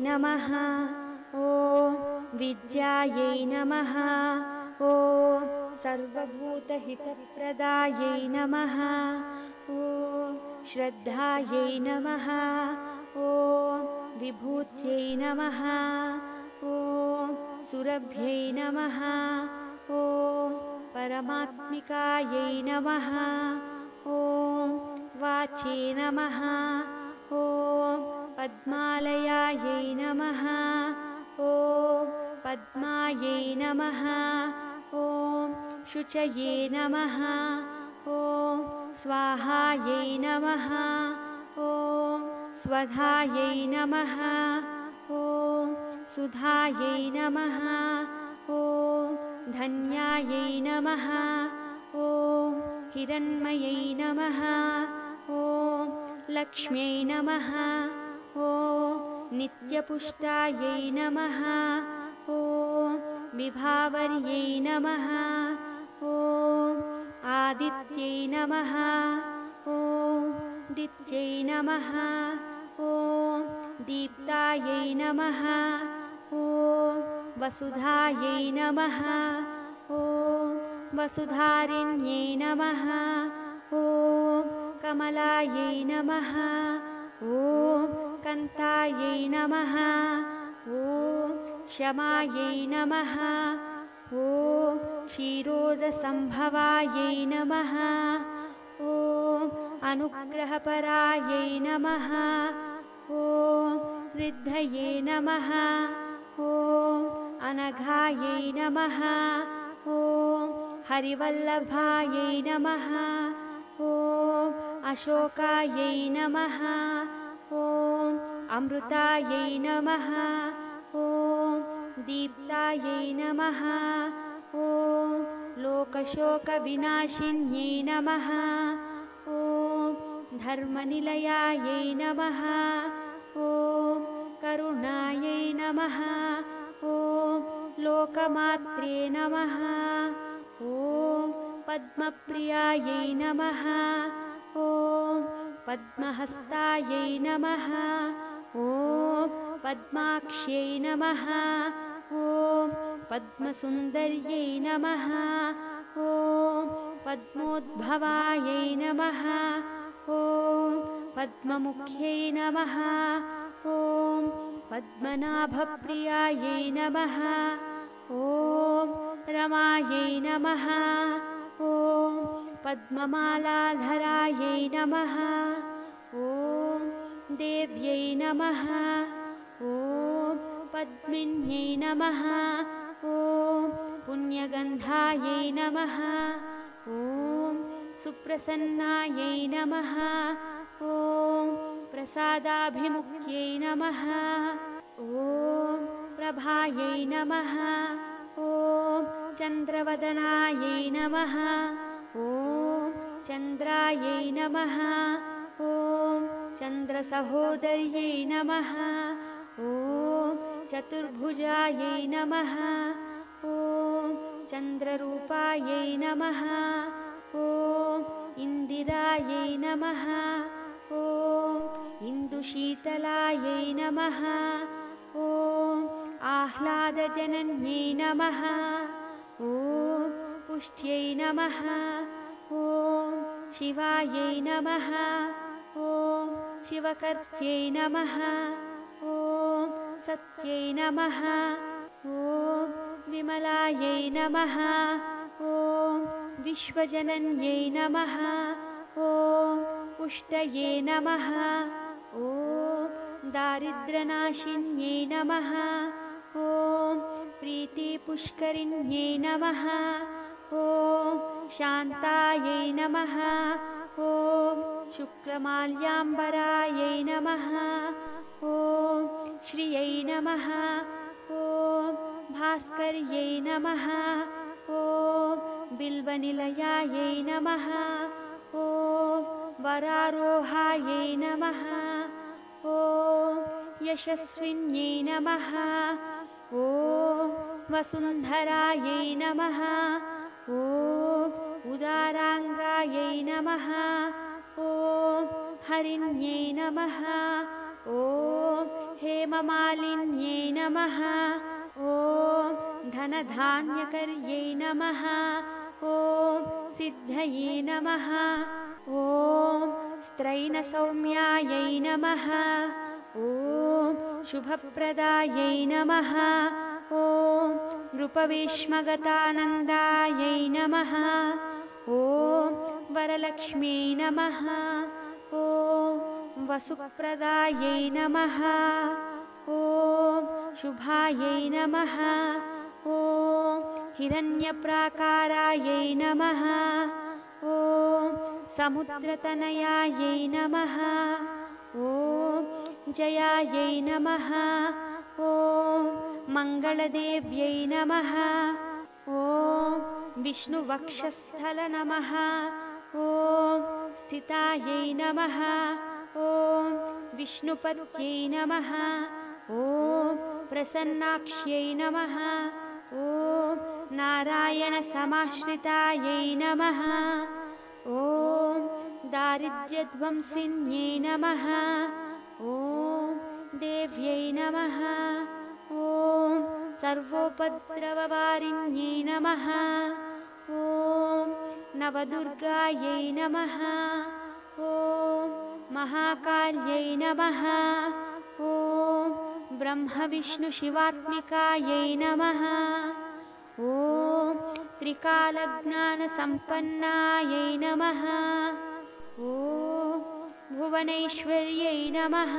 नमः। ॐ विद्यायै नमः। ॐ सर्वभूतहितप्रदायै नमः। ॐ श्रद्धायै नमः। ॐ विभूत्यै नमः। ॐ सुरभ्यै नमः। ॐ परमात्मिकायै नमः। ॐ वाचे नमः। ॐ पद्मालयायै नमः। ॐ पद्मायै नमः। ॐ शुचये नमः। ॐ स्वाहायै नमः। ॐ स्वधायै नमः। ॐ सुधायै नमः। ॐ धन्यायै नमः। ॐ हिरण्मयै नमः। ॐ लक्ष्म्यै नमः। ॐ नित्यपुष्टायै नमः। ॐ विभावर्यै नमः। ॐ आदित्यै नमः। ॐ दित्यै नमः। ॐ दीप्तायै नमः। ॐ वसुधायै नमः। ॐ वसुधारिण्यै नमः। ॐ कमलायै नमः। ॐ कान्तायै नमः। ॐ क्षमायै नमः। ॐ क्षीरोदसम्भवायै नमः। ॐ अनुग्रहपरायै नमः। ॐ ऋद्धये नमः। ॐ अनघायै नमः। ॐ हरिवल्लभायै नमः। ॐ अशोकायै नमः। ॐ अमृतायै नमः। ॐ दीप्तायै नमः। ॐ लोकशोकविनाशिन्यै नमः। ॐ धर्मनिलयायै नमः। ॐ करुणायै नमः। ॐ लोकमात्रे नमः। ॐ पद्मप्रियायै नमः। ॐ पद्महस्तायै नमः। ॐ पद्माक्ष्यै नमः। ॐ पद्मसुन्दर्यै नमः। ॐ पद्मोद्भवायै नमः। ॐ पद्ममुख्यै नमः। ॐ पद्मनाभप्रियायै नमः। ॐ रमायै नमः। ॐ पद्ममालाधरायै नमः। ॐ देव्यै नमः। ॐ पद्मिन्यै नमः। ॐ पुण्यगन्धायै नमः। ॐ सुप्रसन्नायै नमः। ॐ प्रसादाभिमुख्यै नमः। ॐ प्रभायै नमः। ॐ चन्द्रवदनायै नमः। ॐ चन्द्रायै नमः। ॐ चन्द्रसहोदर्यै नमः। ॐ चतुर्भुजायै नमः। ॐ चन्द्ररूपायै नमः। ॐ इन्दिरायै नमः। ॐ इन्दुशीतलायै नमः। ॐ आह्लादजनन्यै नमः। ॐ पुष्ट्यै नमः। ॐ शिवायै नमः। ॐ शिवकर्त्यै नमः। ॐ सत्यै नमः। ॐ विमलायै नमः। ॐ विश्वजनन्यै नमः। ॐ पुष्टये नमः। ॐ दारिद्र्यनाशिन्यै नमः। ॐ प्रीतिपुष्करिण्यै नमः। ॐ शान्तायै नमः। ॐ शुक्लमाल्याम्बरायै नमः। ॐ श्रियै नमः। ॐ भास्कर्यै नमः। ॐ बिल्वनिलयायै नमः। ॐ वरारोहायै नमः। ॐ यशस्विन्यै नमः। ॐ वसुन्धरायै नमः। ॐ उदाराङ्गायै नमः। ॐ हरिण्यै नमः। ॐ हेममालिन्यै नमः। ॐ धनधान्यकर्यै नमः। ॐ सिद्धये नमः। ॐ स्त्रैणसौम्यायै नमः। ॐ शुभप्रदायै नमः। ॐ नृपविष्मगतानन्दायै नमः। ॐ वरलक्ष्म्यै नमः। ॐ वसुप्रदायै नमः। ॐ शुभायै नमः। ॐ हिरण्यप्राकारायै नमः। ॐ समुद्रतनयायै नमः। ॐ जयायै नमः। ॐ मङ्गलदेव्यै नमः। ॐ विष्णुवक्षस्थल नमः। ॐ स्थितायै नमः। ॐ विष्णुपत्यै नमः। ॐ प्रसन्नाक्ष्यै नमः। ॐ नारायणसमाश्रितायै नमः। ॐ दारिद्र्यध्वंसिन्यै नमः। ॐ देव्यै नमः। ॐ सर्वोपद्रववारिण्यै नमः। ॐ नवदुर्गायै नमः। ॐ महाकाल्यै नमः। ॐ ब्रह्मविष्णुशिवात्मिकायै नमः। ॐ त्रिकालज्ञानसम्पन्नायै नमः। ॐ भुवनैश्वर्यै नमः।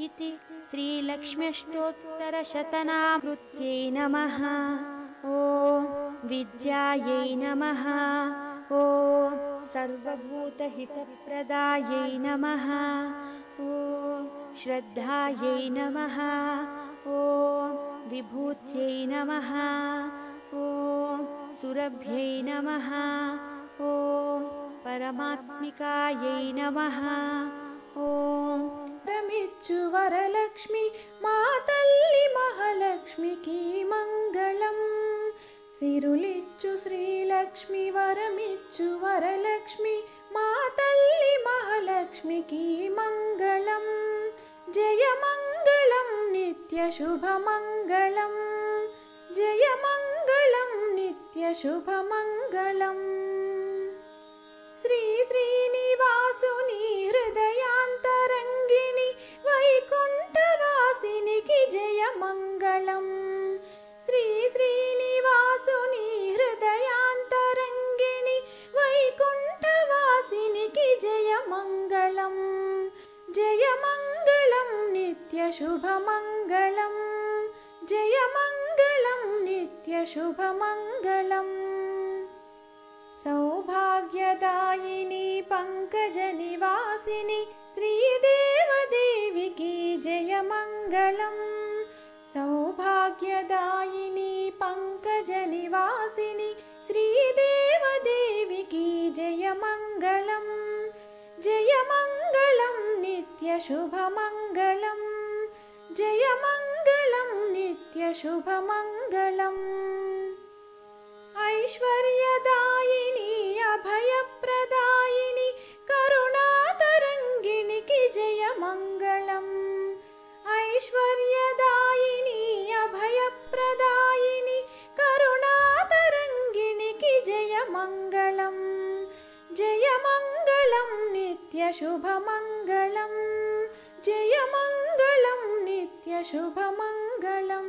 इति श्रीलक्ष्म्यष्टोत्तरशतनामकृत्यै नमः। ॐ विद्यायै नमः। ॐ सर्वभूतहितप्रदायै नमः। ॐ श्रद्धायै नमः। ॐ विभूत्यै नमः। ॐ सुरभ्यै नमः। ॐ परमात्मिकायै नमः। ॐ వరమిచ్చు వరలక్ష్మి మా తల్లి మహాలక్ష్మికి మంగళం. సిరులిచ్చు శ్రీలక్ష్మి వరమిచ్చు వరలక్ష్మి మా తల్లి మహాలక్ష్మికి మంగళం. జయ మంగళం నిత్య శుభమంగళం. జయ మంగళం నిత్య శుభమంగళం. శ్రీ శ్రీనివాసుని హృదయాంతరంగిణి వైకుంఠవాసినికి జయ మంగళం. శ్రీ శ్రీనివాసుని హృదయాంతరంగిణి వైకుంఠవాసినికి జయ మంగళం. జయ మంగళం నిత్య శుభమంగళం. జయ మంగళం నిత్య శుభమంగళం. సౌభాగ్యదాయిని పంకజనివాసిని శ్రీదేవదేవికి జయ మంగళం. సౌభాగ్యదాయిని పంకజనివాసిని శ్రీదేవదేవికి జయ మంగళం. జయ మంగళం నిత్య శుభమంగళం. జయ మంగళం నిత్య శుభమంగళం. ఐశ్వర్యదాయిని అభయప్రదాయిని కరుణాతరంగిణికి జయ మంగళం. ఐశ్వర్యదాయిని అభయప్రదాయిని కరుణాతరంగిణికి జయ మంగళం. జయ మంగళం నిత్య శుభమంగళం. జయ మంగళం నిత్య శుభమంగళం.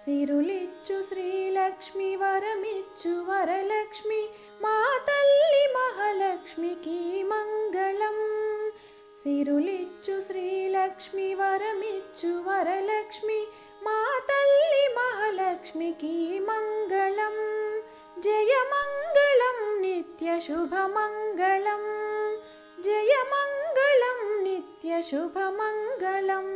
సిరులిచ్చు శ్రీలక్ష్మి వరమిచ్చు వరలక్ష్మి మా తల్లి మహాలక్ష్మికి మంగళం. సిరులిచ్చు శ్రీలక్ష్మి వరమిచ్చు వరలక్ష్మి మా తల్లి మహాలక్ష్మికి మంగళం. జయ మంగళం నిత్య శుభమంగళం. జయ మంగళం నిత్య శుభమంగళం.